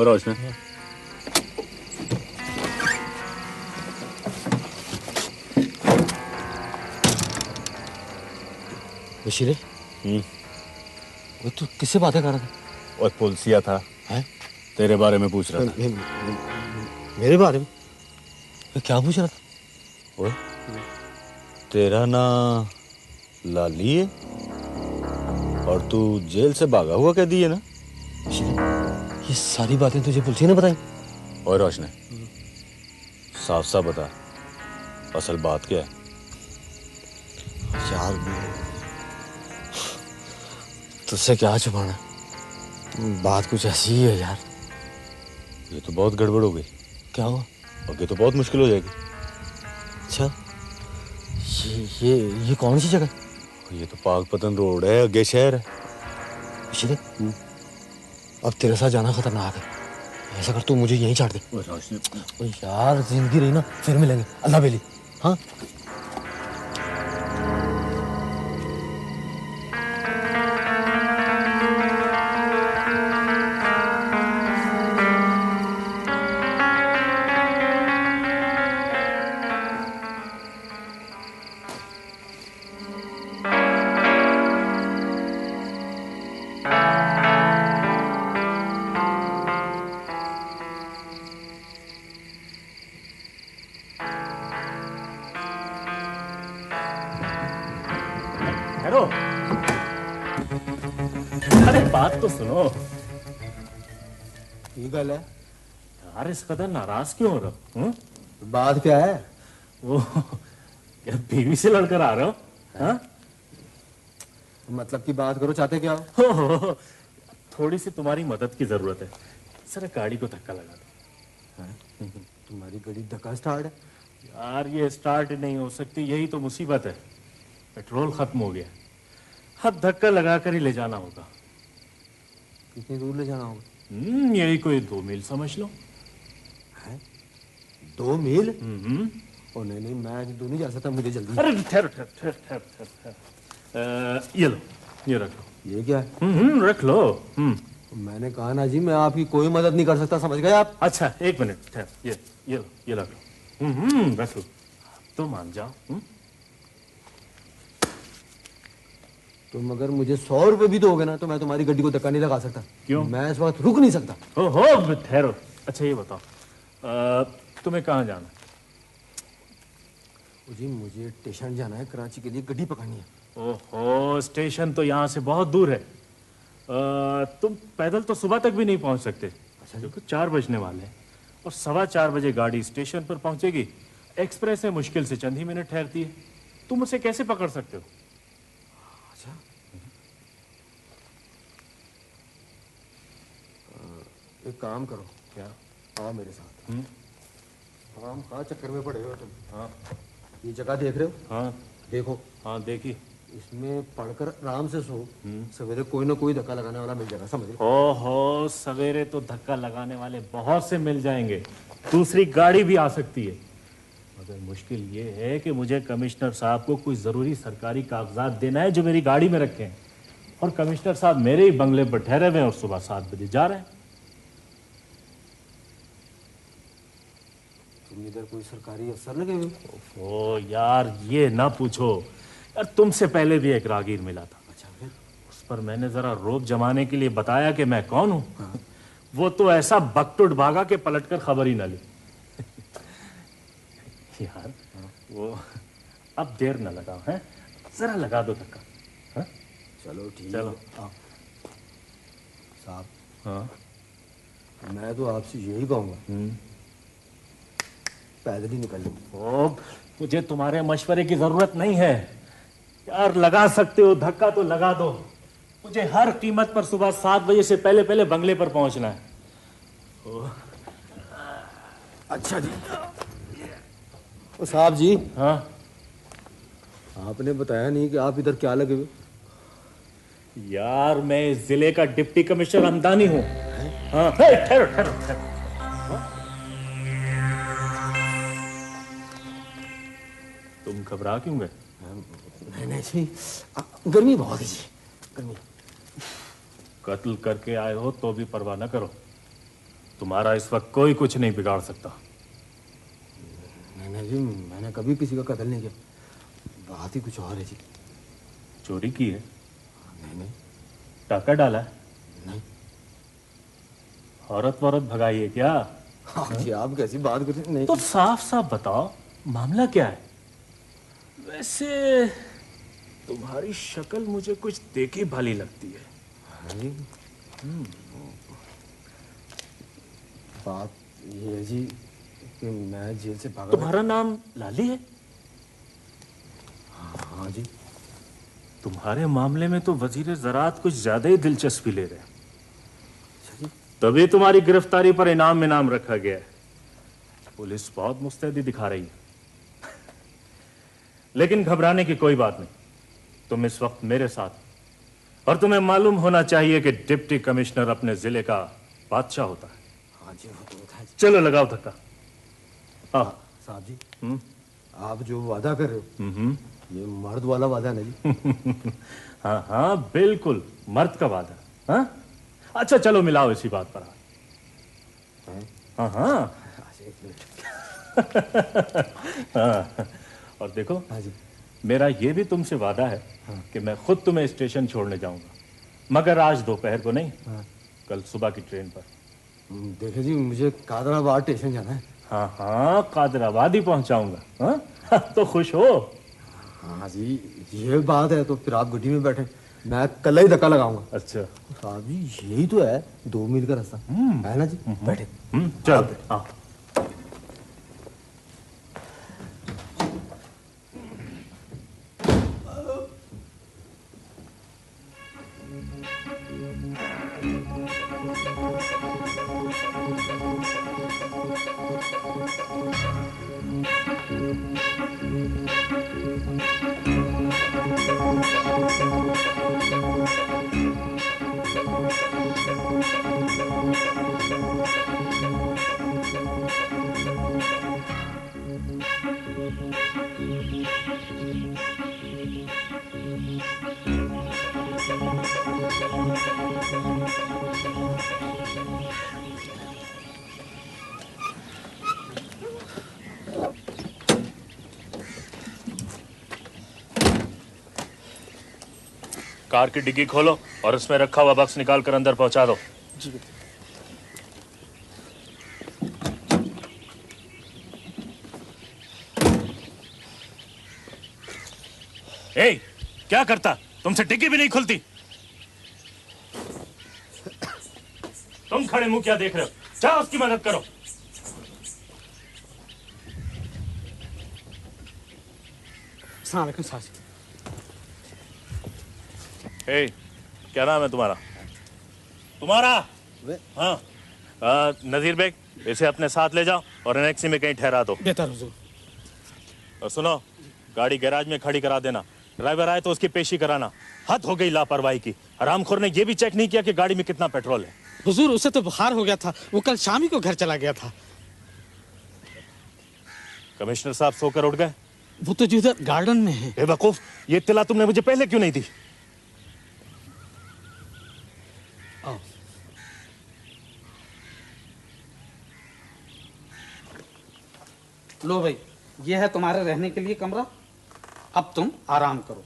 और रोशनी बशीरे, वो तू किससे बातें कर रहा था? और पुलसिया था है? तेरे बारे में पूछ रहा था। मेरे बारे में? क्या पूछ रहा था? ओए, तेरा नाम लाली है और तू जेल से भागा हुआ कह दिए ना? ये सारी बातें तुझे पुलिस ने बताई? और रोशनी साफ साफ बता, असल बात क्या है? यार तुझसे क्या छुपाना, बात कुछ ऐसी ही है यार। ये तो बहुत गड़बड़ हो गई। क्या हुआ? आगे तो बहुत मुश्किल हो जाएगी। अच्छा, ये कौन सी जगह? ये तो पाकपतन रोड है, आगे शहर है। इसीलिए अब तेरे साथ जाना खतरनाक है। ऐसा कर, तू मुझे यहीं छाड़ दे। यार जिंदगी रही ना, फिर मिलेंगे। अल्लाह बेली। हाँ बात तो सुनो। ये गल है यार इस कदर नाराज क्यों हो रहे हो? बात क्या है? वो क्या बीवी से लड़कर आ रहे हो? हाँ? मतलब की बात करो, चाहते क्या हो? थोड़ी सी तुम्हारी मदद की जरूरत है। सर गाड़ी को धक्का लगा दो। तुम्हारी गाड़ी धक्का स्टार्ट है? यार ये स्टार्ट नहीं हो सकती, यही तो मुसीबत है। पेट्रोल खत्म हो गया, अब धक्का लगा कर ही ले जाना होगा। कितनी दूर ले जाना होगा? यही कोई 2 मील समझ लो। है? 2 मील? ओ नहीं, मैं दूर नहीं जा सकता, मुझे जल्दी। अरे ठहरो ठहरो ठहरो ठहरो। ये लो, ये रख लो। ये क्या है? रख लो। मैंने कहा ना जी, मैं आपकी कोई मदद नहीं कर सकता, समझ गए आप? अच्छा एक मिनट ठहर, ये लो, ये रख लो। रख लो, तो मान जाओ। तुम अगर मुझे 100 रुपए भी दोगे ना, तो मैं तुम्हारी गड्डी को धक्का नहीं लगा सकता। क्यों? मैं इस वक्त रुक नहीं सकता। ओहो ठहरो। अच्छा ये बताओ, तुम्हें कहाँ जाना है? जी मुझे स्टेशन जाना है, कराची के लिए गड्डी पकड़नी है। ओहो, स्टेशन तो यहाँ से बहुत दूर है। तुम पैदल तो सुबह तक भी नहीं पहुँच सकते। अच्छा, क्योंकि 4 बजने वाले हैं और 4:15 बजे गाड़ी स्टेशन पर पहुँचेगी। एक्सप्रेस है, मुश्किल से चंद ही मिनट ठहरती है। तुम उसे कैसे पकड़ सकते हो? अच्छा, एक काम करो। क्या? आओ मेरे साथ। हम कहाँ चक्कर में पड़े हो तुम? हाँ, ये जगह देख रहे हो? हाँ देखो। हाँ देखी। इसमें पढ़कर आराम से सो, सवेरे कोई ना कोई धक्का लगाने वाला मिल जाएगा, समझ लो। ओहो, सवेरे तो धक्का लगाने वाले बहुत से मिल जाएंगे, दूसरी गाड़ी भी आ सकती है। मगर मुश्किल ये है कि मुझे कमिश्नर साहब को कोई जरूरी सरकारी कागजात देना है जो मेरी गाड़ी में रखे हैं, और कमिश्नर साहब मेरे ही बंगले पर ठहरे हुए हैं और सुबह 7 बजे जा रहे हैं। तुम इधर कोई सरकारी अफसर लगे हुए? ओ यार ये ना पूछो यार, तुमसे पहले भी एक रागीर मिला था। अच्छा, फिर? उस पर मैंने जरा रोब जमाने के लिए बताया कि मैं कौन हूँ। हाँ। वो तो ऐसा बकटुट भागा के पलटकर खबर ही न ली। यार वो अब देर न लगाओ, हैं? जरा लगा दो धक्का। हाँ? चलो ठीक। चलो साहब। हाँ, मैं तो आपसे यही कहूँगा, पैदल ही निकल लो। मुझे तुम्हारे मशवरे की जरूरत नहीं है यार, लगा सकते हो धक्का तो लगा दो। मुझे हर कीमत पर सुबह 7 बजे से पहले पहले बंगले पर पहुंचना है। अच्छा जी। ओ साहब जी। हाँ? आपने बताया नहीं कि आप इधर क्या लगे हुए? यार मैं इस जिले का डिप्टी कमिश्नर हमदानी हूँ। हाँ, ठहरो ठहरो ठहरो। तुम घबरा क्यों गए? नहीं जी, गर्मी बहुत है जी, गर्मी। कत्ल करके आए हो तो भी परवाह न करो। तुम्हारा इस वक्त कोई कुछ नहीं बिगाड़ सकता। नहीं जी, मैंने कभी किसी का कत्ल नहीं किया, बात ही कुछ और है जी। चोरी की है? नहीं। डाका डाला है? नहीं। औरत वौरत भगाई है क्या? हाँ जी, आप कैसी बात कर रहे हैं? नहीं तो साफ साफ बताओ, मामला क्या है? वैसे तुम्हारी शक्ल मुझे कुछ देखी भाली लगती है। हाँ जी। बात ये है जी कि मैं जेल से भागा। तुम्हारा नाम लाली है? हाँ जी। तुम्हारे मामले में तो वजीर ज़राअत कुछ ज्यादा ही दिलचस्पी ले रहे हैं। अच्छा जी। तभी तुम्हारी गिरफ्तारी पर इनाम में नाम रखा गया है। पुलिस बहुत मुस्तैदी दिखा रही है। लेकिन घबराने की कोई बात नहीं, तुम इस वक्त मेरे साथ, और तुम्हें मालूम होना चाहिए कि डिप्टी कमिश्नर अपने जिले का बादशाह होता है। हाँ जी, वो तो होता है जी। चलो लगाओ धक्का। हाँ साहब जी, आप जो वादा कर रहे हो, हम्म ये मर्द वाला वादा है ना जी? हाँ हाँ बिल्कुल मर्द का वादा। हाँ अच्छा चलो मिलाओ इसी बात पर। हाँ हाँ एक मिनट। हाँ, और देखो हाँ जी। मेरा ये भी तुमसे वादा है कि मैं खुद तुम्हें स्टेशन छोड़ने जाऊंगा, मगर आज दोपहर को नहीं, कल सुबह की ट्रेन पर। देखिए जी, मुझे कादराबाद स्टेशन जाना है। हाँ हाँ कादराबाद ही पहुंचाऊंगा। हाँ तो खुश हो? हाँ जी, ये बात है तो फिर आप गड्डी में बैठे, मैं कल ही धक्का लगाऊंगा। अच्छा साहब जी, यही तो है 2 मील का रास्ता है ना जी। बैठे। चल हाँ। कार की डिग्गी खोलो और उसमें रखा हुआ बक्स निकाल कर अंदर पहुंचा दो। जी। ए, क्या करता? तुमसे डिग्गी भी नहीं खुलती। तुम खड़े मुंह क्या देख रहे हो? जाओ उसकी मदद करो। अस्सलाम वालेकुम साहब। ए, क्या नाम है तुम्हारा? हाँ नजीर बेग, इसे अपने साथ ले जाओ और एनेक्सी में कहीं ठहरा दो। बेहतर हुजूर। और सुनो, गाड़ी गैराज में खड़ी करा देना, ड्राइवर आए तो उसकी पेशी कराना। हद हो गई लापरवाही की। हरामखोर ने यह भी चेक नहीं किया कि गाड़ी में कितना पेट्रोल है। हुजूर, उसे तो बुखार हो गया था, वो कल शाम ही को घर चला गया था। कमिश्नर साहब सोकर उठ गए? वो तो जिधर गार्डन में है। बेवकूफ, ये इत्तला तुमने मुझे पहले क्यों नहीं दी? लो भाई, ये है तुम्हारे रहने के लिए कमरा, अब तुम आराम करो।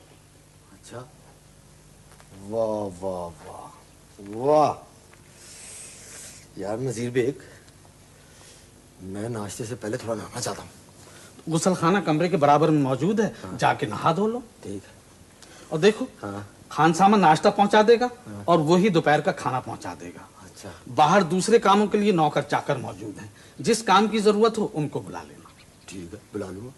अच्छा, वाह वाह वाह वाह यार नजीर बेग, मैं नाश्ते से पहले थोड़ा नहाना चाहता हूँ। गुसलखाना कमरे के बराबर में मौजूद है। हाँ। जाके नहा धो लो। ठीक है। और देखो, हाँ। खान सामान नाश्ता पहुंचा देगा। हाँ। और वही दोपहर का खाना पहुंचा देगा। अच्छा। बाहर दूसरे कामों के लिए नौकर चाकर मौजूद हैं, जिस काम की जरूरत हो उनको बुला लेना। ठीक है, बुला लूंगा।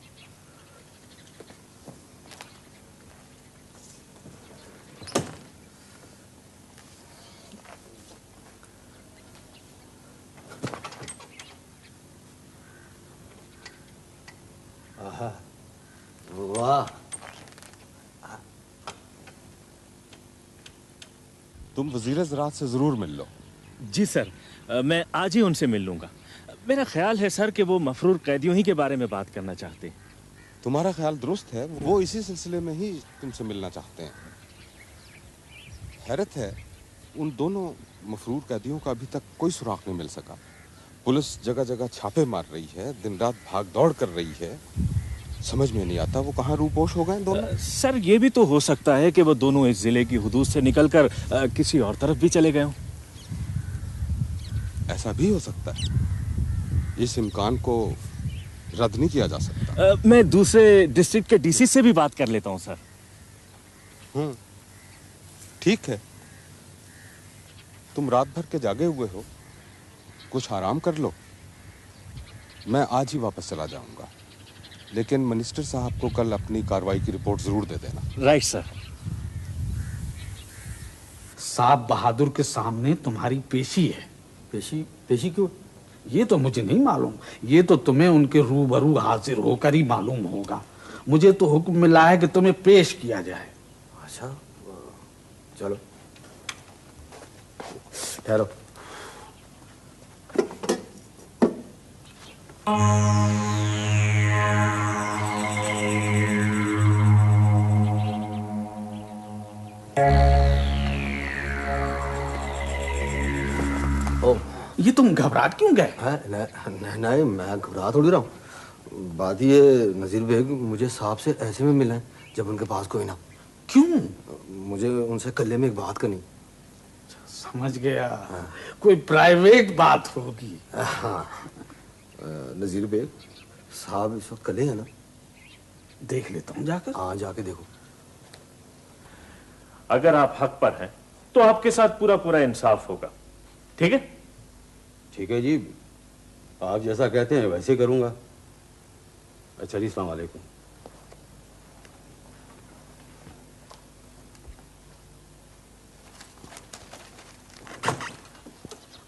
वाह, तुम वजीर ज़राअत से जरूर मिल लो। जी सर, मैं आज ही उनसे मिल लूंगा। मेरा ख्याल है सर कि वो मफरूर कैदियों ही के बारे में बात करना चाहते हैं। तुम्हारा ख्याल दुरुस्त है, वो इसी सिलसिले में ही तुमसे मिलना चाहते हैं। हैरत है, उन दोनों मफरूर कैदियों का अभी तक कोई सुराग नहीं मिल सका। पुलिस जगह जगह छापे मार रही है, दिन रात भाग दौड़ कर रही है। समझ में नहीं आता वो कहाँ रूपोश हो गए दोनों। सर ये भी तो हो सकता है कि वो दोनों इस जिले की हुदूद से निकलकर किसी और तरफ भी चले गए हों। ऐसा भी हो सकता है, इस इम्कान को रद्द नहीं किया जा सकता। मैं दूसरे डिस्ट्रिक्ट के डीसी से भी बात कर लेता हूँ सर। ठीक है, तुम रात भर के जागे हुए हो, कुछ आराम कर लो। मैं आज ही वापस चला जाऊंगा, लेकिन मिनिस्टर साहब को कल अपनी कार्रवाई की रिपोर्ट जरूर दे देना। Right sir. साहब बहादुर के सामने तुम्हारी पेशी है। पेशी पेशी क्यों? ये तो मुझे नहीं मालूम, ये तो तुम्हें उनके रूबरू हाजिर होकर ही मालूम होगा। मुझे तो हुक्म मिला है कि तुम्हें पेश किया जाए। अच्छा, चलो ठहरो। ओ, ये तुम घबरा क्यों गए? नहीं, मैं घबरा थोड़ी रहा हूँ। बात ये नजीर बेग मुझे साहब से ऐसे में मिले हैं जब उनके पास कोई ना। क्यों? मुझे उनसे कल्ले में एक बात करनी। समझ गया। कोई प्राइवेट बात होगी। हाँ, नजीर बेग साहब इस वक्त कल्ले हैं ना? देख लेता हूँ जाकर। हाँ, जाके देखो। अगर आप हक पर हैं तो आपके साथ पूरा पूरा इंसाफ होगा। ठीक है? ठीक है जी, आप जैसा कहते हैं वैसे करूंगा। अच्छा जी, अस्सलाम वालेकुम।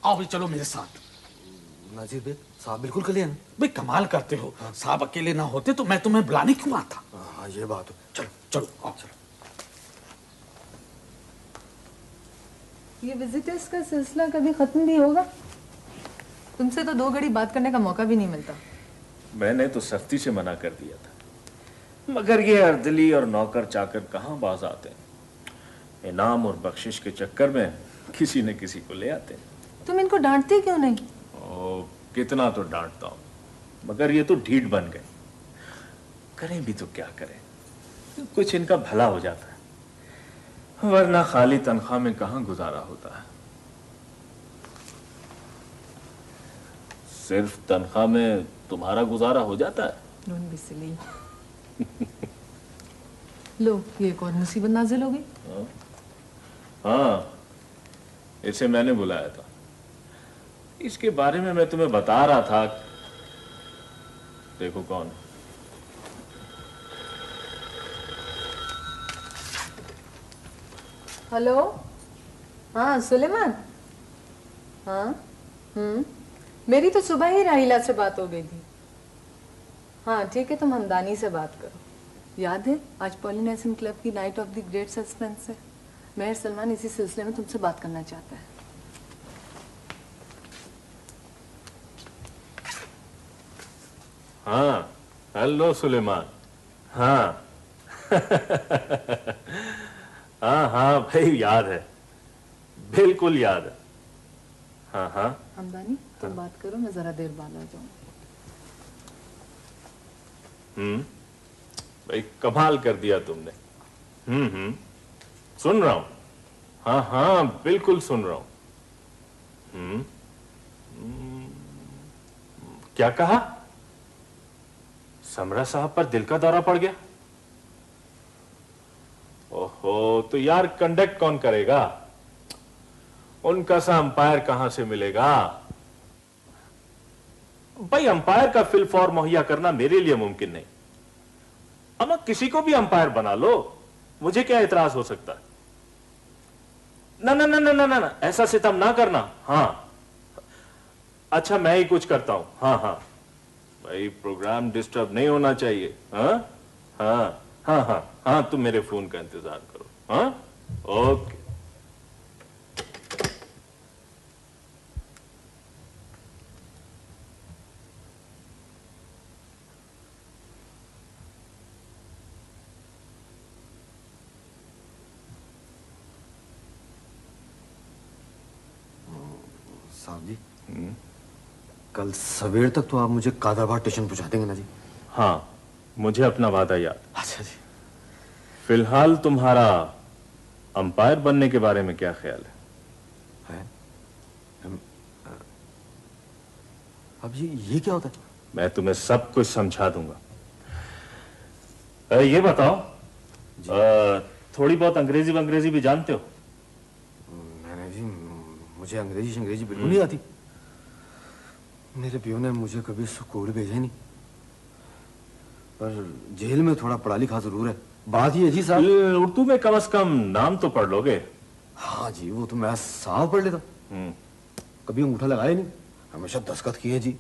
आओ भी चलो मेरे साथ। नजीर बेग साहब बिल्कुल कल्ले हैं ना? भाई कमाल करते हो। साहब अकेले ना होते तो मैं तुम्हें बुलाने क्यों आता? हाँ, ये बात है। चलो चलो आओ चलो। ये विजिटर्स का सिलसिला कभी खत्म भी होगा? तुमसे तो 2 घड़ी बात करने का मौका भी नहीं मिलता। मैंने तो सख्ती से मना कर दिया था, मगर ये अर्दली और नौकर चाकर कहाँ बाज आते हैं। इनाम और बख्शिश के चक्कर में किसी न किसी को ले आते हैं। तुम इनको डांटते क्यों नहीं? ओ, कितना तो डांटता हूँ, मगर ये तो ढीठ बन गए। करें भी तो क्या करें, कुछ इनका भला हो जाता है, वरना खाली तनख्वाह में कहाँ गुजारा होता है। सिर्फ तनख्वाह में तुम्हारा गुजारा हो जाता है? Don't be silly. लो, ये एक और मुसीबत नाजिल हो गई। हाँ, इसे मैंने बुलाया था। इसके बारे में मैं तुम्हें बता रहा था। देखो कौन। हेलो, हाँ सुलेमान। हाँ, मेरी तो सुबह ही राहिला से बात हो गई थी। हाँ ठीक है, तुम हमदानी से बात करो। याद है आज पॉलिनेशन क्लब की night of the great suspense है। मेहर सलमान इसी सिलसिले में तुमसे बात करना चाहता है। हाँ, हेलो सुलेमान। हाँ हाँ हाँ भाई, याद है, बिल्कुल याद है। हाँ हाँ, हमदानी तुम बात करो, मैं जरा देर बाद आ जाऊँ। भाई कमाल कर दिया तुमने। सुन रहा हूं। हाँ हाँ बिल्कुल सुन रहा हूं। क्या कहा? समरा साहब पर दिल का दौरा पड़ गया? ओहो, तो यार कंडक्ट कौन करेगा? उनका सा अंपायर कहां से मिलेगा? भाई अंपायर का फिल फॉर मुहैया करना मेरे लिए मुमकिन नहीं। अब किसी को भी अंपायर बना लो, मुझे क्या इतराज हो सकता है? ना ना ना ना ना ना, ऐसा सितम ना करना। हाँ अच्छा, मैं ही कुछ करता हूं। हाँ हाँ भाई, प्रोग्राम डिस्टर्ब नहीं होना चाहिए। हाँ हाँ हाँ हाँ हाँ, तुम मेरे फोन का इंतजार करो। हाँ ओके। साहब जी, कल सवेर तक तो आप मुझे कादराबाद स्टेशन पहुंचा देंगे ना जी? हाँ, मुझे अपना वादा याद। अच्छा जी। फिलहाल तुम्हारा अंपायर बनने के बारे में क्या ख्याल है? अब ये क्या होता है? मैं तुम्हें सब कुछ समझा दूंगा। ये बताओ, थोड़ी बहुत अंग्रेजी भी जानते हो? मैंने जी, मुझे अंग्रेजी बिल्कुल नहीं आती। मेरे पियो ने मुझे कभी स्कूल भेजा ही नहीं, पर जेल में थोड़ा पढ़ा लिखा जरूर है। बात ये जी साहब, उर्दू में कम से कम नाम तो पढ़ लोगे? हाँ जी, वो तो मैं साफ पढ़ लेता। कभी अंगूठा लगाया नहीं, हमेशा दस्तखत किए जी।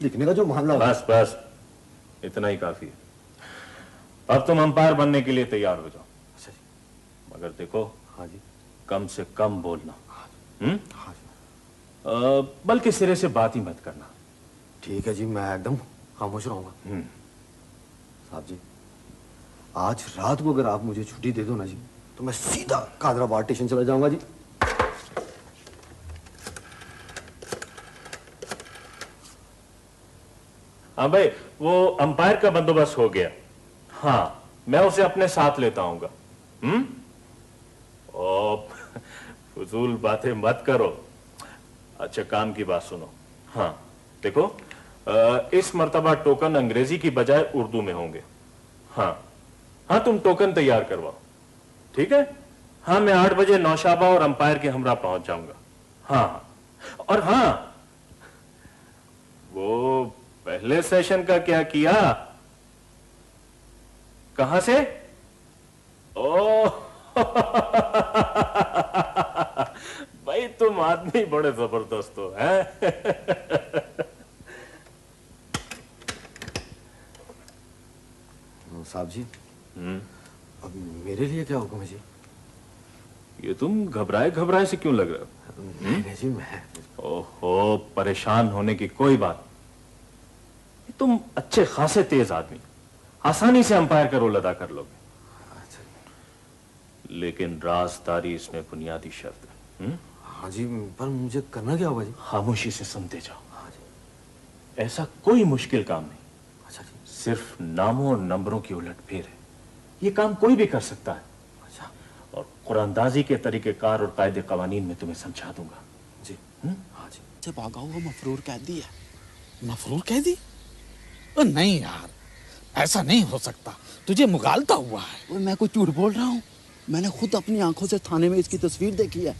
लिखने का जो मामला होता है। बस बस, इतना ही काफी है। अब तुम अंपायर बनने के लिए तैयार हो जाओ। अच्छा जी। मगर देखो, हाँ जी। कम से कम बोलना। हाँ जी। बल्कि सिरे से बात ही मत करना। ठीक है जी, मैं एकदम खामोश रहूंगा। साहब जी, आज रात को अगर आप मुझे छुट्टी दे दो ना जी, तो मैं सीधा कादराबाद स्टेशन चला जाऊंगा जी। हाँ भाई, वो अंपायर का बंदोबस्त हो गया। हाँ, मैं उसे अपने साथ लेता आऊंगा। ओ, फजूल बातें मत करो। अच्छा, काम की बात सुनो। हाँ देखो, इस मर्तबा टोकन अंग्रेजी की बजाय उर्दू में होंगे। हाँ हाँ, तुम टोकन तैयार करवाओ, ठीक है? हाँ, मैं 8 बजे नौशाबा और अंपायर के हमरा पहुंच जाऊंगा। हाँ, और हाँ, वो पहले सेशन का क्या किया? कहां से? ओ भाई, तुम आदमी बड़े जबरदस्त हो, हैं? साहब जी, अब मेरे लिए क्या हुक्म है जी? ये तुम घबराए से क्यों लग रहे हो? नहीं जी, मैं ओहो, परेशान होने की कोई बात। तुम अच्छे खासे तेज आदमी, आसानी से अंपायर का रोल अदा कर लोगे। लेकिन राजदारी इसमें बुनियादी शर्त है। हाँ जी, पर मुझे करना क्या होगा जी? खामोशी से सुनते जाओ। हाँ जी। ऐसा कोई मुश्किल काम नहीं। अच्छा जी। सिर्फ नामों और नंबरों की उलटफेर है। ये काम कोई भी कर सकता है। अच्छा। और कुरानदाजी के तरीकेकार और कायदे कवानीन में तुम्हें समझा दूंगा जी। हाँ जी। से भागा हुआ मफरूर कैदी है। मफरूर कैदी? नहीं यार, ऐसा नहीं हो सकता, तुझे मुगालता हुआ है। मैं कुछ झूठ बोल रहा हूँ? मैंने खुद अपनी आंखों से थाने में इसकी तस्वीर देखी है।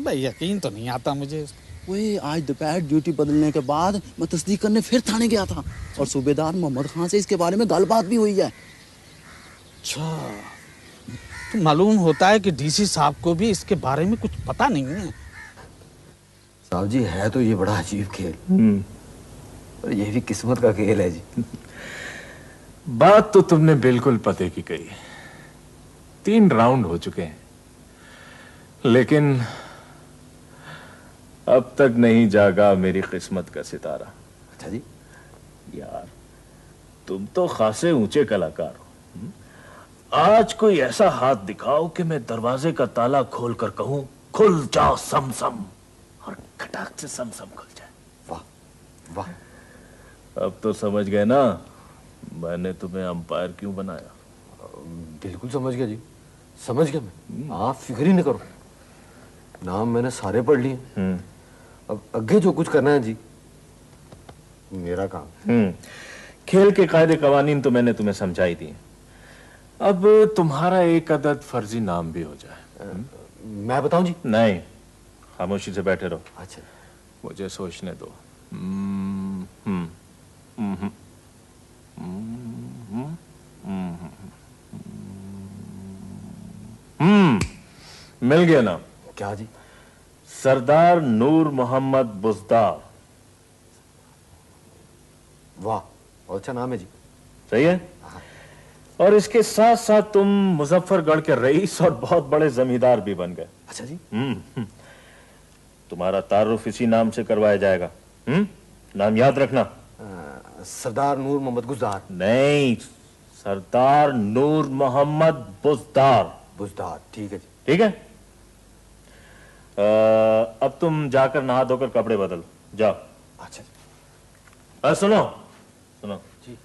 भाई यकीन तो नहीं आता मुझे। वही आज दोपहर ड्यूटी बदलने के बाद मैं तस्दीक करने फिर थाने गया था और सूबेदार मोहम्मद खान से इसके बारे में गलबात भी हुई है। अच्छा, तो मालूम होता है कि डीसी साहब को भी इसके बारे में कुछ पता नहीं है। साहब जी, है तो ये बड़ा अजीब खेल, और ये भी किस्मत का खेल है जी। बात तो तुमने बिल्कुल पते की कही। 3 राउंड हो चुके हैं, लेकिन अब तक नहीं जागा मेरी किस्मत का सितारा। अच्छा जी। यार, तुम तो खासे ऊंचे कलाकार हो। आज कोई ऐसा हाथ दिखाओ कि मैं दरवाजे का ताला खोलकर कहूं, खुल जा समसम, और खटाक से समसम खुल जाए। वाह वाह। अब तो समझ गए ना मैंने तुम्हें अंपायर क्यों बनाया? बिल्कुल समझ गया जी, समझ गया मैं। आप फिक्र ही न करो, नाम मैंने सारे पढ़ लिए। अब आगे जो कुछ करना है जी, मेरा काम। खेल के कायदे कवानीन तो मैंने तुम्हें समझाई दी। अब तुम्हारा एक अदद फर्जी नाम भी हो जाए। मैं बताऊं जी? नहीं, खामोशी से बैठे रहो। अच्छा, मुझे सोचने दो। मिल गया नाम। क्या जी? सरदार नूर मोहम्मद बुज़दार। वाह, बहुत अच्छा नाम है जी। सही है। और इसके साथ साथ तुम मुजफ्फरगढ़ के रईस और बहुत बड़े जमींदार भी बन गए। अच्छा जी। तुम्हारा तारुफ इसी नाम से करवाया जाएगा। नाम याद रखना। सरदार नूर मोहम्मद गुजदार। नहीं, सरदार नूर मोहम्मद बुज़दार। बुज़दार, ठीक है जी। ठीक है। अब तुम जाकर नहा धोकर कपड़े बदलो, जाओ। अच्छा जी। सुनो सुनो जी।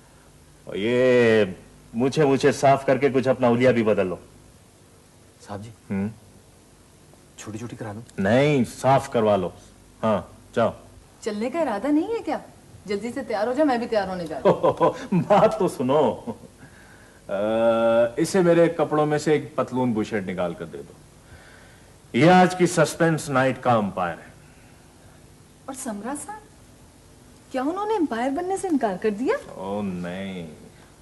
और ये मुझे मुझे साफ करके कुछ अपना उलिया भी बदल लो। साहब जी छोटी छोटी करा लो। नहीं, साफ करवा लो। हाँ जाओ। चलने का इरादा नहीं है क्या? जल्दी से तैयार हो जाओ, मैं भी तैयार होने जा रही हूँ। बात तो सुनो। इसे मेरे कपड़ों में से एक पतलून बुशर्ट निकाल कर दे दो। ये आज की सस्पेंस नाइट का अंपायर है। और समरा साहब, क्या उन्होंने एम्पायर बनने से इनकार कर दिया? ओ नहीं,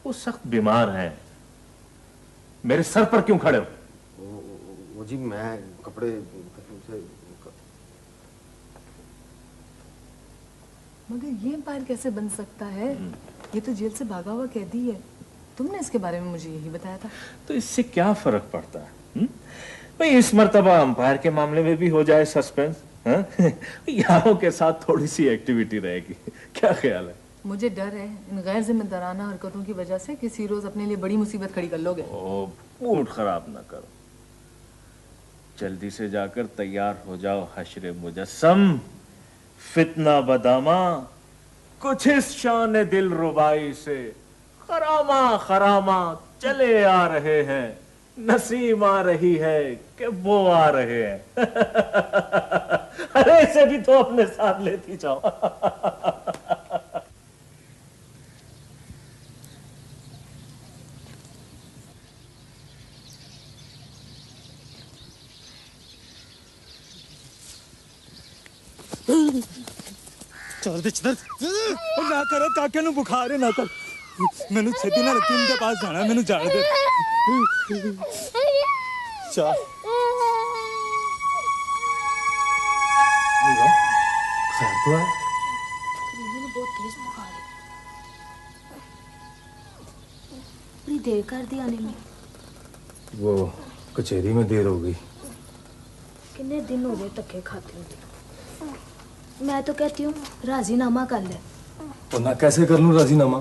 वो सख्त बीमार हैं। मेरे सर पर क्यों खड़े हो? वो जी मैं कपड़े से मगर ये एम्पायर कैसे बन सकता है? ये तो जेल से भागा हुआ कैदी है। तुमने इसके बारे में मुझे यही बताया था। तो इससे क्या फर्क पड़ता है? भाई इस मर्तबा अंपायर के मामले में भी हो जाए सस्पेंस। यारों के साथ थोड़ी सी एक्टिविटी रहेगी। क्या ख्याल है? मुझे डर है इन गैर जिम्मेदाराना हरकतों की वजह से किसी रोज अपने लिए बड़ी मुसीबत खड़ी कर लोगे। ओ, मूड खराब ना करो। जल्दी से जाकर तैयार हो जाओ हश्र मुजस्सम, फितना बदामा, कुछ इस शान दिल रुबाई से खरामा खरामा चले आ रहे हैं, नसीम आ रही है कि वो आ रहे हैं। अरे इसे भी तो अपने साथ लेती जाओ। चल दे चल ना करो काके नु बुखार है ना कर मैनू छेती ना रखी उनके पास जाना मैनू जाने दे चल खैर तो है। बहुत तेज बुखार है। बड़ी देर कर दी आने में। वो कचहरी में देर हो गई। कितने दिन हो गए धक्के खाते हुए। मैं तो कहती हूँ राजीनामा कर ले। और ना कैसे कर लूं राजीनामा?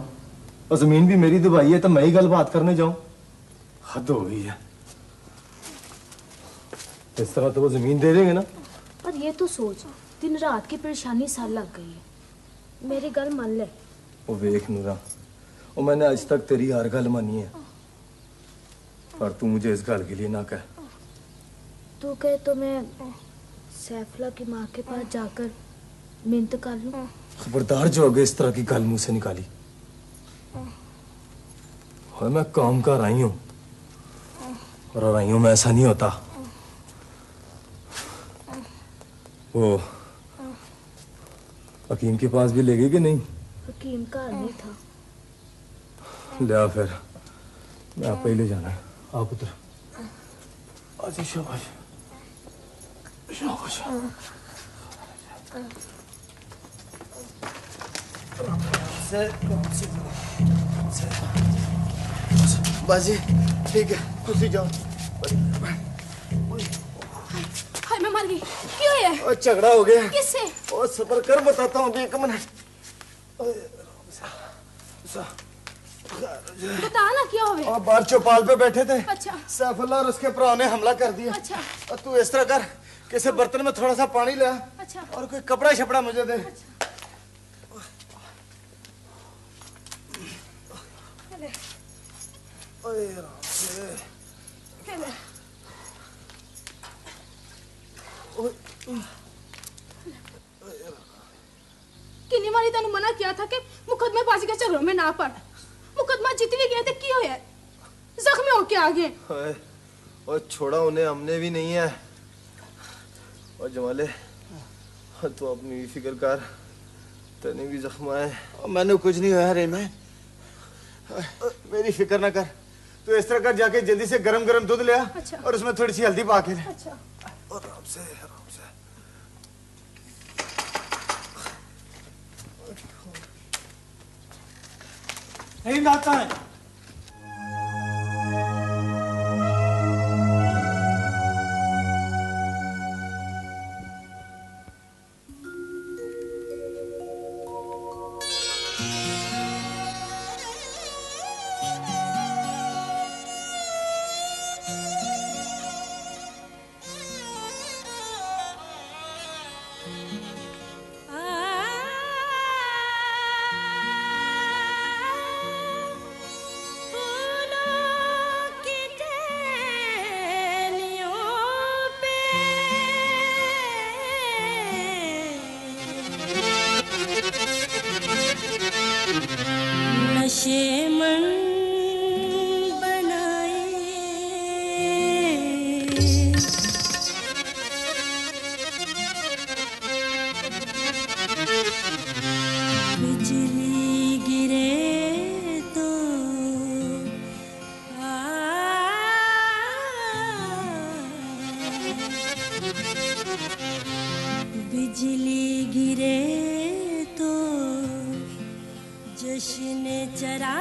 और जमीन भी मेरी दबाई है तो मैं ही गल बात करने जाऊं? हद हो गई है। इस तरह तो वो जमीन दे देंगे ना। पर ये तो सोच, दिन रात की परेशानी सा लग गई है। मेरी गल मान ले। वो वेख नूरा, और मैंने आज तक तेरी हर गल मानी है, पर तू मुझे इस गल के लिए ना कह। तू कहे तो मैं सैफला की माँ के पास जाकर मिन्नत कर लूं। खबरदार जो होगे इस तरह की गल मुंह से निकाली। और मैं काम कर आई हूं, और राइयों में ऐसा नहीं होता। वो हकीम के पास भी ले गई कि नहीं? हकीम घर नहीं था। लिया फिर मैं आप ही ले जाना है। आप उधर आज शाबाश शाबाश। बाजी ठीक है तुसी जाओ। हाय मैं मर गई। क्यों है? और झगड़ा हो गया। किससे? और सबर कर बताता हूँ अभी 1 मिनट। बता ना क्या हुआ? और बाहर चौपाल पे बैठे थे। अच्छा। सैफुल्लाह और उसके भरा ने हमला कर दिया। अच्छा। और तू इस तरह कर, किसी बर्तन में थोड़ा सा पानी ले आ। अच्छा। और कोई कपड़ा शपड़ा मुझे दे। अच्छा। ओए राम से। किन्नी बारी तेन मना किया था कि मुकदमेबाजी के झगड़ों में ना पड़। मुकदमा जीत भी गए थे, क्यों है? जख्मी होके आ गए। और छोड़ा उन्हें, हमने भी नहीं है। और जमाले तू अपनी फिक्र कर, तेने भी जख्म आए। मैंने कुछ नहीं हुआ रे। मैं मेरी फिक्र ना कर। तू इस तरह कर, जाके जल्दी से गरम गरम दूध ले आ। अच्छा। और उसमें थोड़ी सी हल्दी पा के ले। अच्छा। और आराम से आराम से। नहीं आता है जश्न चरा